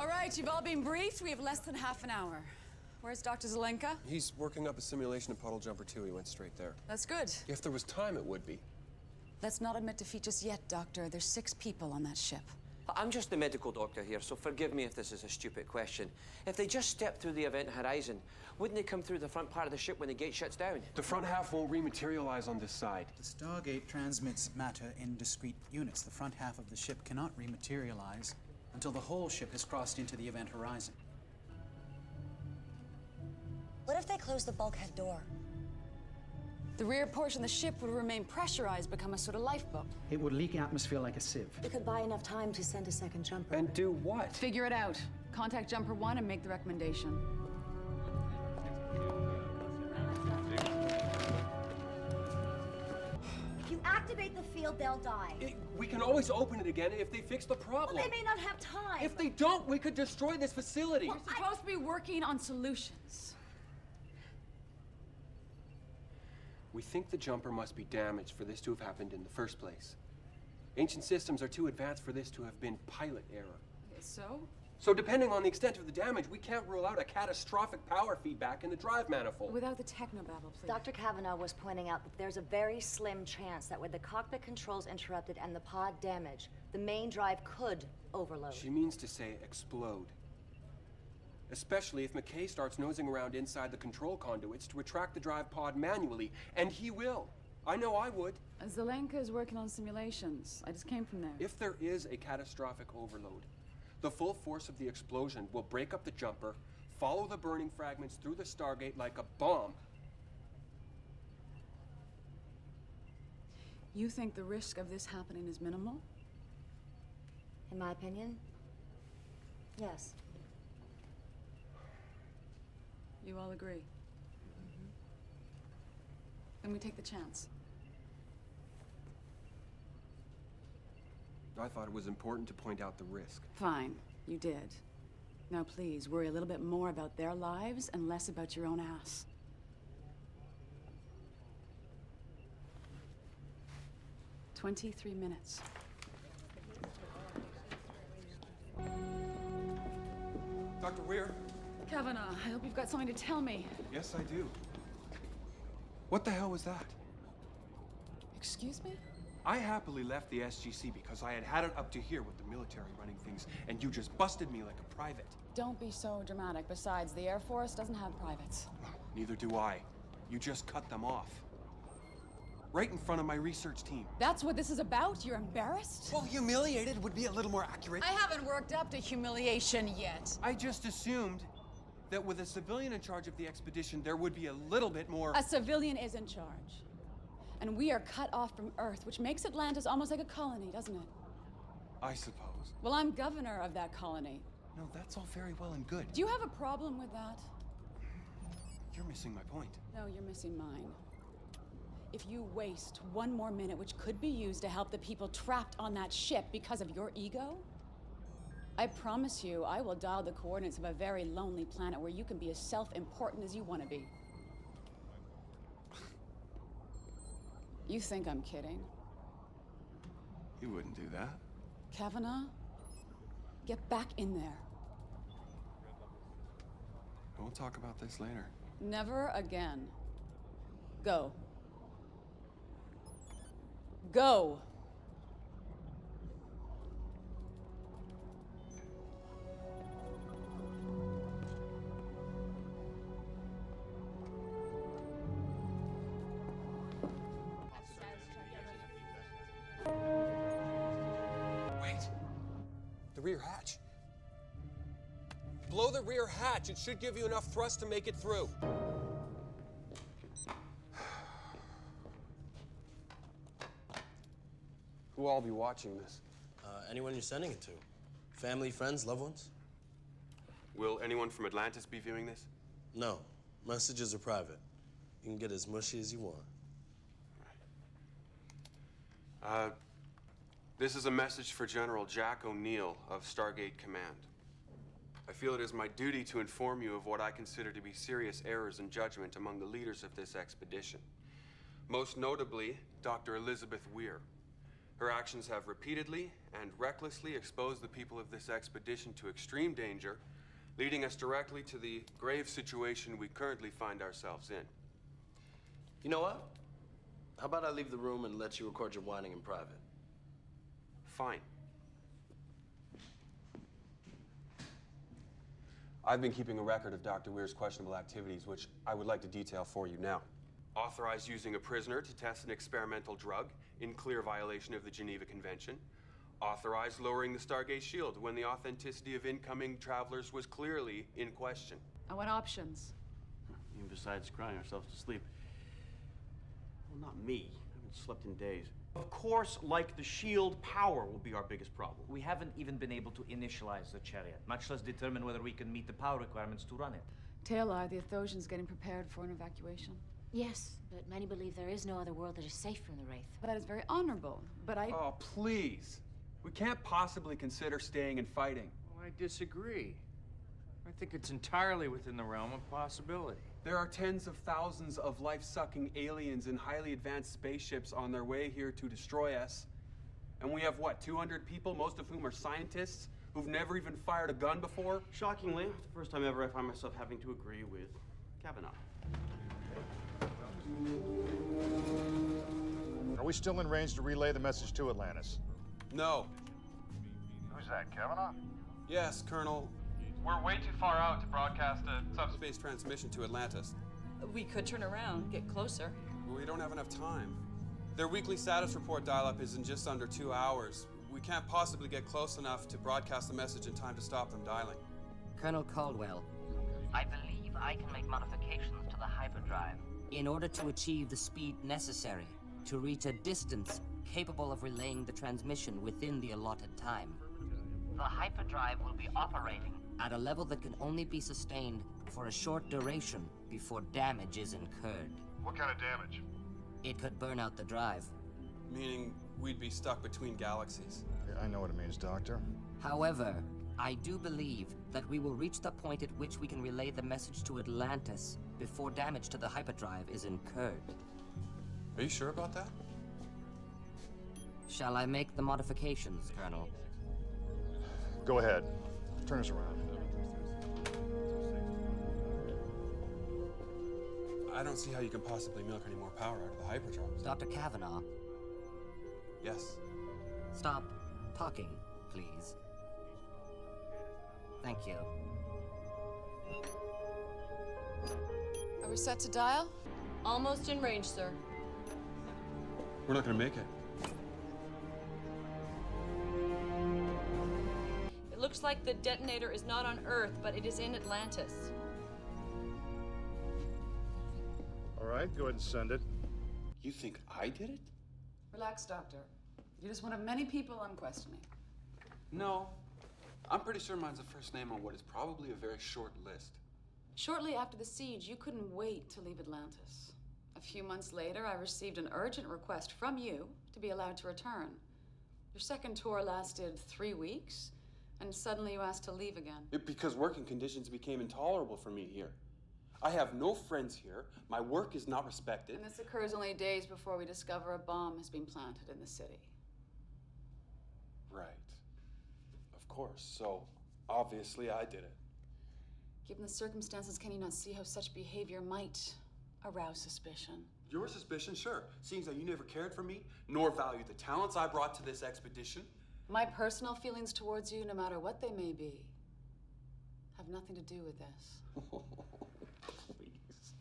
All right, you've all been briefed. We have less than half an hour. Where's Dr. Zelenka? He's working up a simulation of Puddle Jumper 2. He went straight there. That's good. If there was time, it would be. Let's not admit defeat just yet, Doctor. There's 6 people on that ship. I'm just the medical doctor here, so forgive me if this is a stupid question. If they just stepped through the event horizon, wouldn't they come through the front part of the ship when the gate shuts down? The front half won't rematerialize on this side. The Stargate transmits matter in discrete units. The front half of the ship cannot rematerialize until the whole ship has crossed into the event horizon. What if they close the bulkhead door? The rear portion of the ship would remain pressurized, become a sort of lifeboat. It would leak atmosphere like a sieve. We could buy enough time to send a second jumper. And do what? Figure it out. Contact Jumper 1 and make the recommendation. If you activate the field, they'll die. We can always open it again if they fix the problem. Well, they may not have time. If they don't, we could destroy this facility. You're supposed to be working on solutions. We think the jumper must be damaged for this to have happened in the first place. Ancient systems are too advanced for this to have been pilot error. So? So depending on the extent of the damage, we can't rule out a catastrophic power feedback in the drive manifold. Without the technobabble, please. Dr. Kavanaugh was pointing out that there's a very slim chance that with the cockpit controls interrupted and the pod damaged, the main drive could overload. She means to say explode. Especially if McKay starts nosing around inside the control conduits to retract the drive pod manually, and he will. I know I would. Zelenka is working on simulations. I just came from there. If there is a catastrophic overload, the full force of the explosion will break up the jumper, follow the burning fragments through the Stargate like a bomb. You think the risk of this happening is minimal? In my opinion, yes. You all agree? Then we take the chance. I thought it was important to point out the risk. Fine, you did. Now please, worry a little bit more about their lives and less about your own ass. "23 minutes. Dr. Weir? Kavanaugh, I hope you've got something to tell me. Yes, I do. What the hell was that? Excuse me? I happily left the SGC because I had had it up to here with the military running things, and you just busted me like a private. Don't be so dramatic. Besides, the Air Force doesn't have privates. Neither do I. You just cut them off. Right in front of my research team. That's what this is about? You're embarrassed? Well, humiliated would be a little more accurate. I haven't worked up to humiliation yet. I just assumed that with a civilian in charge of the expedition, there would be a little bit more... A civilian is in charge. And we are cut off from Earth, which makes Atlantis almost like a colony, doesn't it? I suppose. Well, I'm governor of that colony. No, that's all very well and good. Do you have a problem with that? You're missing my point. No, you're missing mine. If you waste one more minute, which could be used to help the people trapped on that ship because of your ego, I promise you I will dial the coordinates of a very lonely planet where you can be as self-important as you want to be. You think I'm kidding? You wouldn't do that. Kavanaugh, get back in there. We'll talk about this later. Never again. Go. Go! Wait. The rear hatch. Blow the rear hatch. It should give you enough thrust to make it through. Who'll all be watching this? Anyone you're sending it to. Family, friends, loved ones? Will anyone from Atlantis be viewing this? No. Messages are private. You can get as mushy as you want. This is a message for General Jack O'Neill of Stargate Command. I feel it is my duty to inform you of what I consider to be serious errors in judgment among the leaders of this expedition. Most notably, Dr. Elizabeth Weir. Her actions have repeatedly and recklessly exposed the people of this expedition to extreme danger, leading us directly to the grave situation we currently find ourselves in. You know what? How about I leave the room and let you record your whining in private? Fine. I've been keeping a record of Dr. Weir's questionable activities, which I would like to detail for you now. Authorized using a prisoner to test an experimental drug in clear violation of the Geneva Convention. Authorized lowering the Stargate shield when the authenticity of incoming travelers was clearly in question. I want options. Even besides crying ourselves to sleep. Well, not me. I haven't slept in days. Of course, like the shield, power will be our biggest problem. We haven't even been able to initialize the chariot, much less determine whether we can meet the power requirements to run it. Taylor, the Athosians getting prepared for an evacuation. Yes, but many believe there is no other world that is safe from the Wraith. That is very honorable, but I... Oh, please. We can't possibly consider staying and fighting. Oh, I disagree. I think it's entirely within the realm of possibility. There are tens of thousands of life-sucking aliens in highly advanced spaceships on their way here to destroy us. And we have, what, 200 people, most of whom are scientists, who've never even fired a gun before? Shockingly, it's the first time ever I find myself having to agree with Kavanaugh. Are we still in range to relay the message to Atlantis? No. Who's that, Kavanaugh? Yes, Colonel. We're way too far out to broadcast a subspace transmission to Atlantis. We could turn around, get closer. We don't have enough time. Their weekly status report dial-up is in just under 2 hours. We can't possibly get close enough to broadcast the message in time to stop them dialing. Colonel Caldwell, I believe I can make modifications to the hyperdrive in order to achieve the speed necessary to reach a distance capable of relaying the transmission within the allotted time. The hyperdrive will be operating at a level that can only be sustained for a short duration before damage is incurred. What kind of damage? It could burn out the drive. Meaning we'd be stuck between galaxies. Yeah, I know what it means, Doctor. However, I do believe that we will reach the point at which we can relay the message to Atlantis before damage to the hyperdrive is incurred. Are you sure about that? Shall I make the modifications, Colonel? Go ahead. Turn us around. I don't see how you can possibly milk any more power out of the hyperdrive. Dr. Kavanaugh, Yes. stop talking, please. Thank you. Are we set to dial? Almost in range, sir. We're not gonna make it. It looks like the detonator is not on Earth, but it is in Atlantis. All right, go ahead and send it. You think I did it? Relax, Doctor. You're just one of many people I'm questioning. No. I'm pretty sure mine's the first name on what is probably a very short list. Shortly after the siege, you couldn't wait to leave Atlantis. A few months later, I received an urgent request from you to be allowed to return. Your second tour lasted 3 weeks, and suddenly you asked to leave again. Because working conditions became intolerable for me here. I have no friends here. My work is not respected. And this occurs only days before we discover a bomb has been planted in the city. Right. Of course. So, obviously, I did it. Given the circumstances, can you not see how such behavior might arouse suspicion? Your suspicion, sure. Seeing that you never cared for me, nor valued the talents I brought to this expedition. My personal feelings towards you, no matter what they may be, have nothing to do with this. Please.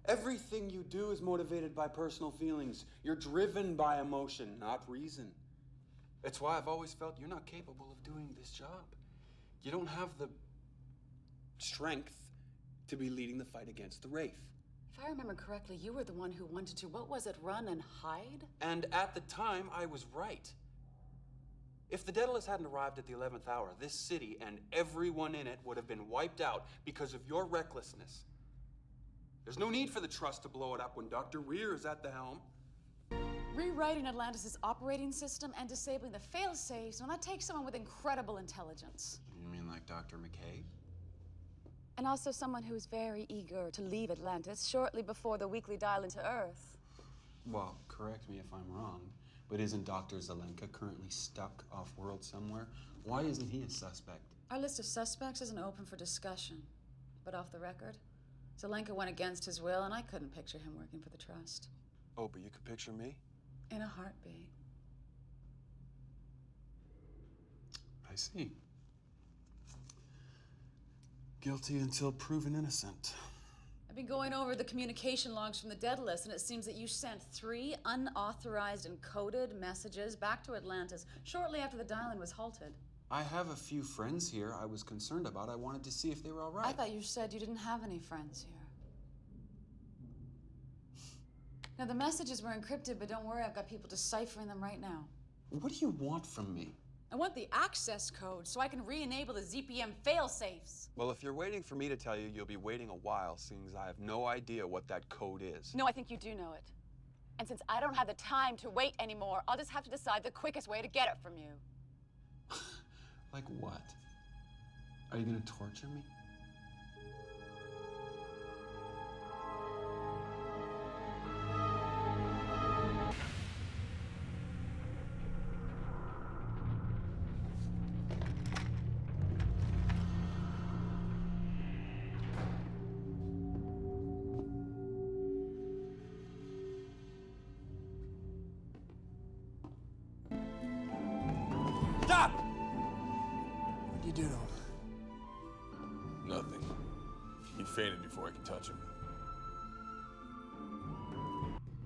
Everything you do is motivated by personal feelings. You're driven by emotion, not reason. It's why I've always felt you're not capable of doing this job. You don't have the strength to be leading the fight against the Wraith. If I remember correctly, you were the one who wanted to, what was it, run and hide? And at the time, I was right. If the Daedalus hadn't arrived at the 11th hour, this city and everyone in it would have been wiped out because of your recklessness. There's no need for the Trust to blow it up when Dr. Weir is at the helm. Rewriting Atlantis' operating system and disabling the fail-safes, now that takes someone with incredible intelligence. You mean like Dr. McKay? And also someone who's very eager to leave Atlantis shortly before the weekly dial into Earth. Well, correct me if I'm wrong, but isn't Dr. Zelenka currently stuck off-world somewhere? Why isn't he a suspect? Our list of suspects isn't open for discussion. But off the record, Zelenka went against his will, and I couldn't picture him working for the Trust. Oh, but you could picture me? In a heartbeat. I see. Guilty until proven innocent. I've been going over the communication logs from the dead list, and it seems that you sent 3 unauthorized encoded messages back to Atlantis shortly after the dial-in was halted. I have a few friends here I was concerned about. I wanted to see if they were all right. I thought you said you didn't have any friends here. Now, the messages were encrypted, but don't worry, I've got people deciphering them right now. What do you want from me? I want the access code so I can re-enable the ZPM fail-safes. Well, if you're waiting for me to tell you, you'll be waiting a while, seeing as I have no idea what that code is. No, I think you do know it. And since I don't have the time to wait anymore, I'll just have to decide the quickest way to get it from you. Like what? Are you gonna torture me? Stop! What'd you do to him? Nothing. He fainted before I could touch him.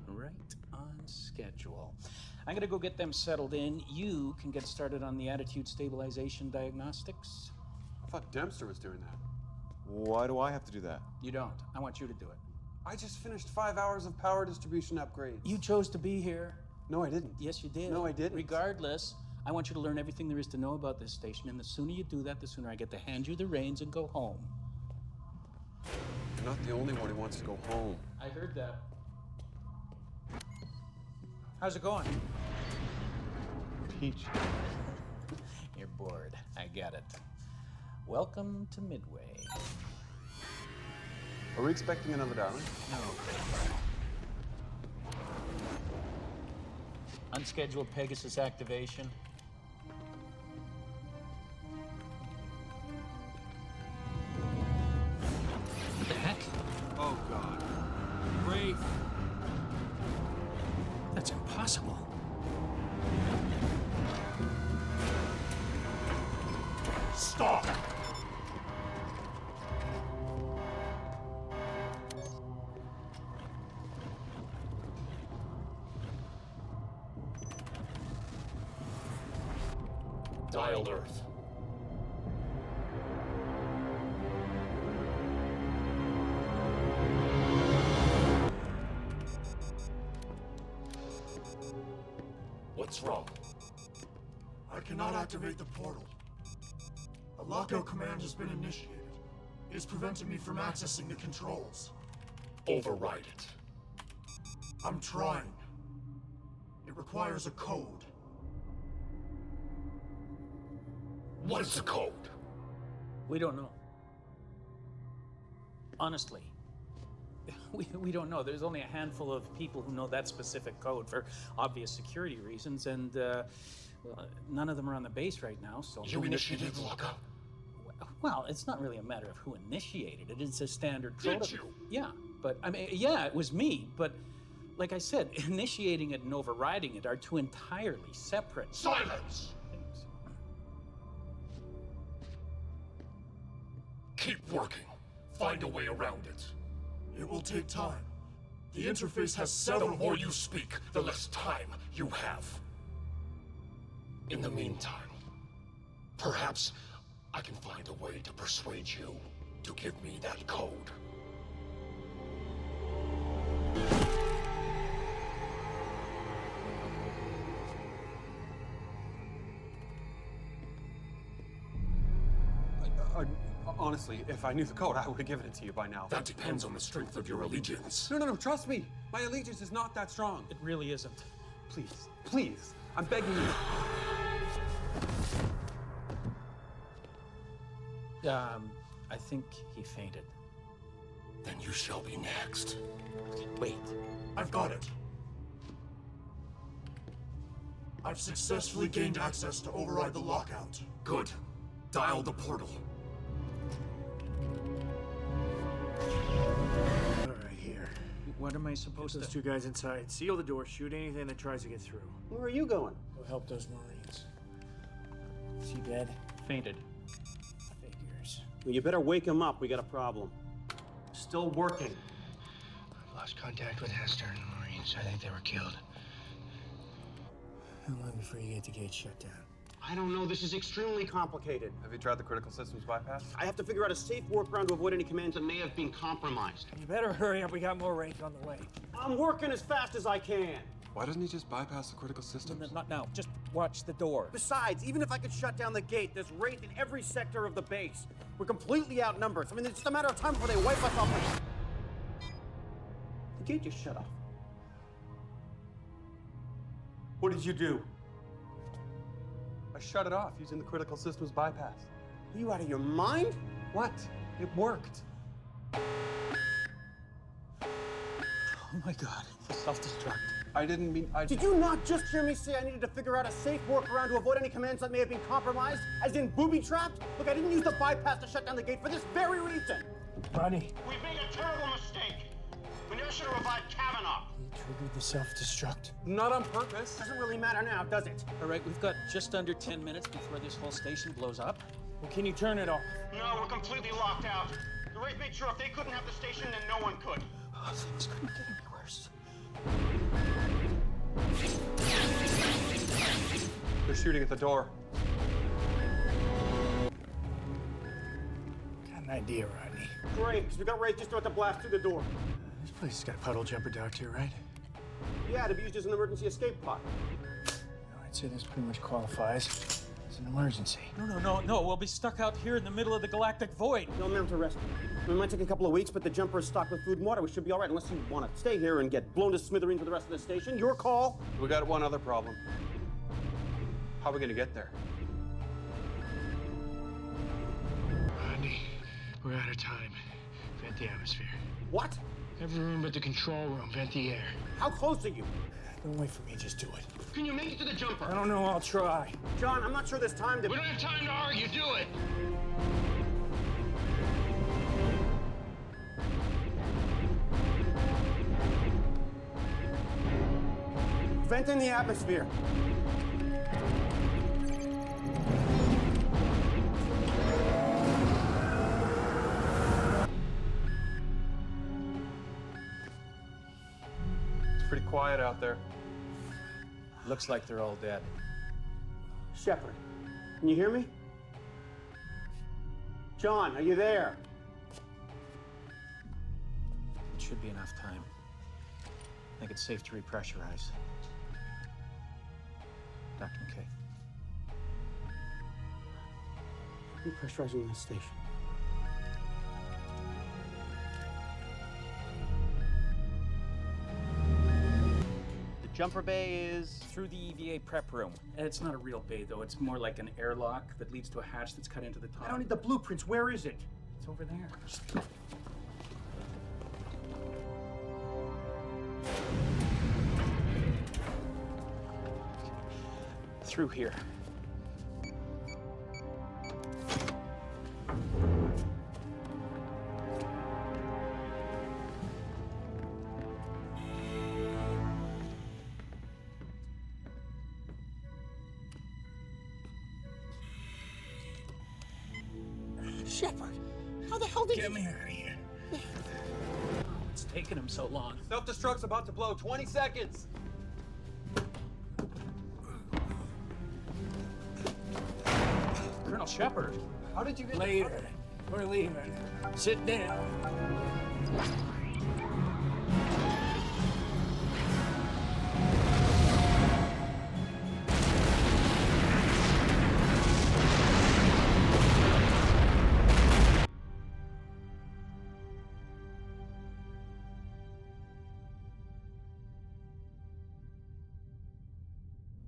Right on schedule. I'm gonna go get them settled in. You can get started on the attitude stabilization diagnostics. I thought Dempster was doing that. Why do I have to do that? You don't. I want you to do it. I just finished 5 hours of power distribution upgrades. You chose to be here. No, I didn't. Yes, you did. No, I didn't. Regardless, I want you to learn everything there is to know about this station, and the sooner you do that, the sooner I get to hand you the reins and go home. You're not the only one who wants to go home. I heard that. How's it going? Peach. You're bored. I get it. Welcome to Midway. Are we expecting another darling? No. Unscheduled Pegasus activation. What the heck? Oh, God. Rafe. That's impossible. Stop! Dialed Earth. What's wrong? I cannot activate the portal. A lockout command has been initiated. It is preventing me from accessing the controls. Override it. I'm trying. It requires a code. What is the code? We don't know. Honestly. We don't know. There's only a handful of people who know that specific code for obvious security reasons, and well, none of them are on the base right now, so... You initiated the lockout? Well, it's not really a matter of who initiated it. It's a standard Did protocol. you? Yeah, but, I mean, yeah, it was me, but like I said, initiating it and overriding it are two entirely separate... Silence! things. Keep working. Find a way around it. It will take time. The interface has The several... more you speak, the less time you have. In the meantime, perhaps I can find a way to persuade you to give me that code. Honestly, if I knew the code, I would have given it to you by now. That depends on the strength of your allegiance. No, trust me. My allegiance is not that strong. It really isn't. Please, please, I'm begging you. I think he fainted. Then you shall be next. Wait. I've got it. I've successfully gained access to override the lockout. Good. Dial the portal. All right, here. What am I supposed Those to... two guys inside. Seal the door, shoot anything that tries to get through. Where are you going? Go help those Marines. Is he dead? Fainted. Figures. Well, you better wake him up. We got a problem. Still working. I've lost contact with Hester and the Marines. I think they were killed. How long before you get the gate shut down? I don't know. This is extremely complicated. Have you tried the critical systems bypass? I have to figure out a safe workaround to avoid any commands that may have been compromised. You better hurry up. We got more Wraith on the way. I'm working as fast as I can. Why doesn't he just bypass the critical systems? Not now. Just watch the door. Besides, even if I could shut down the gate, there's Wraith in every sector of the base. We're completely outnumbered. I mean, it's just a matter of time before they wipe us off. The gate just shut off. What did you do? I shut it off using the critical systems bypass. Are you out of your mind? What? It worked. Oh my God. Self-destruct. I didn't mean... Did you not just hear me say I needed to figure out a safe workaround to avoid any commands that may have been compromised? As in booby-trapped? Look, I didn't use the bypass to shut down the gate for this very reason. Ronnie. We made a terrible mistake. We never should have revived Kavanaugh. He triggered the self-destruct. Not on purpose. Doesn't really matter now, does it? All right, we've got just under 10 minutes before this whole station blows up. Well, can you turn it off? No, we're completely locked out. The Wraith made sure if they couldn't have the station, then no one could. Oh, things couldn't get any worse. They're shooting at the door. Got an idea, Rodney. Great, because we got Wraith just about to blast through the door. This place has got a puddle jumper docked here, right? Yeah, to be used as an emergency escape pod. I'd say this pretty much qualifies as an emergency. No. We'll be stuck out here in the middle of the galactic void. No amount to rescue. It might take a couple of weeks, but the jumper is stocked with food and water. We should be all right, unless you want to stay here and get blown to smithereens with the rest of the station. Your call. We got one other problem. How are we gonna get there? Rodney, we're out of time. Vent the atmosphere. What? Every room but the control room. Vent the air. How close are you? Don't wait for me, just do it. Can you make it to the jumper? I don't know, I'll try. John, I'm not sure there's time to... We don't have time to argue, do it! Vent in the atmosphere. It's pretty quiet out there. Looks like they're all dead. Shepard, can you hear me? John, are you there? It should be enough time. I think it's safe to repressurize. Dr. McKay. Repressurizing the station. The jumper bay is through the EVA prep room. It's not a real bay, though. It's more like an airlock that leads to a hatch that's cut into the top. I don't need the blueprints. Where is it? It's over there. Through here. Shepard, how the hell did Get me out of here. It's taken him so long. Self-destruct's about to blow. 20 seconds. Colonel Shepard, how did you get... Later. We're leaving. Sit down.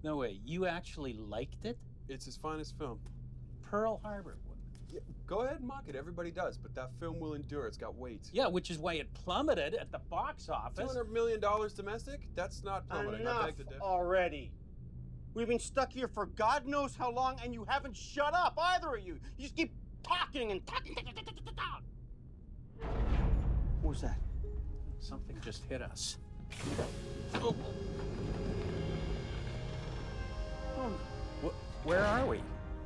No way. You actually liked it? It's his finest film. Pearl Harbor. Yeah, go ahead and mock it. Everybody does, but that film will endure. It's got weight. Yeah, which is why it plummeted at the box office. $200 million domestic? That's not plummeting. I Enough beg to differ. already. We've been stuck here for God knows how long, and you haven't shut up, either of you. You just keep talking and talking. What was that? Something just hit us. Where are we?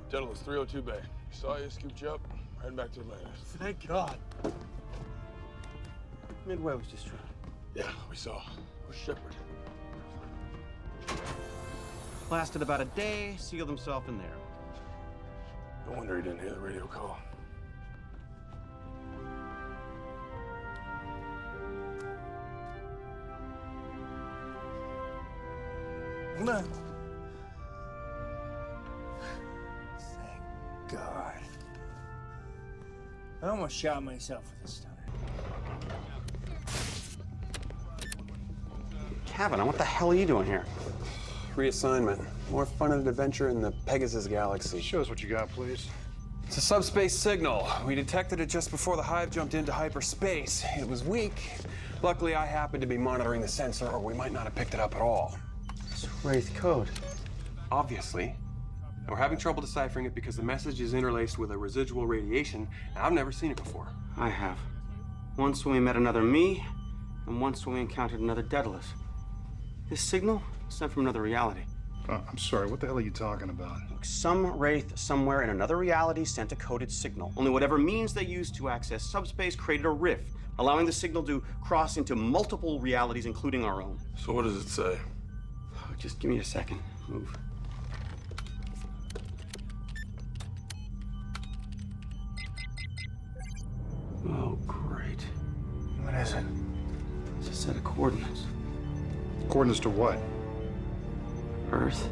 Daedalus 302 Bay. Saw you, scooped you up, heading back to Atlantis. Thank God. Midway was destroyed. Yeah, we saw. Where's Shepard? Lasted about a day, sealed himself in there. No wonder he didn't hear the radio call. Thank God. I almost shot myself with this stunner. Kevin, what the hell are you doing here? Reassignment. More fun and adventure in the Pegasus Galaxy. Show us what you got, please. It's a subspace signal. We detected it just before the Hive jumped into hyperspace. It was weak. Luckily, I happened to be monitoring the sensor, or we might not have picked it up at all. It's Wraith code. Obviously. And we're having trouble deciphering it because the message is interlaced with a residual radiation, and I've never seen it before. I have. Once when we met another me, and once when we encountered another Daedalus. This signal is sent from another reality. I'm sorry, what the hell are you talking about? Look, some Wraith somewhere in another reality sent a coded signal. Only whatever means they used to access subspace created a rift, allowing the signal to cross into multiple realities, including our own. So what does it say? Oh, just give me a second. Move. Oh, great. What is it? It's a set of coordinates. Coordinates to what? Earth,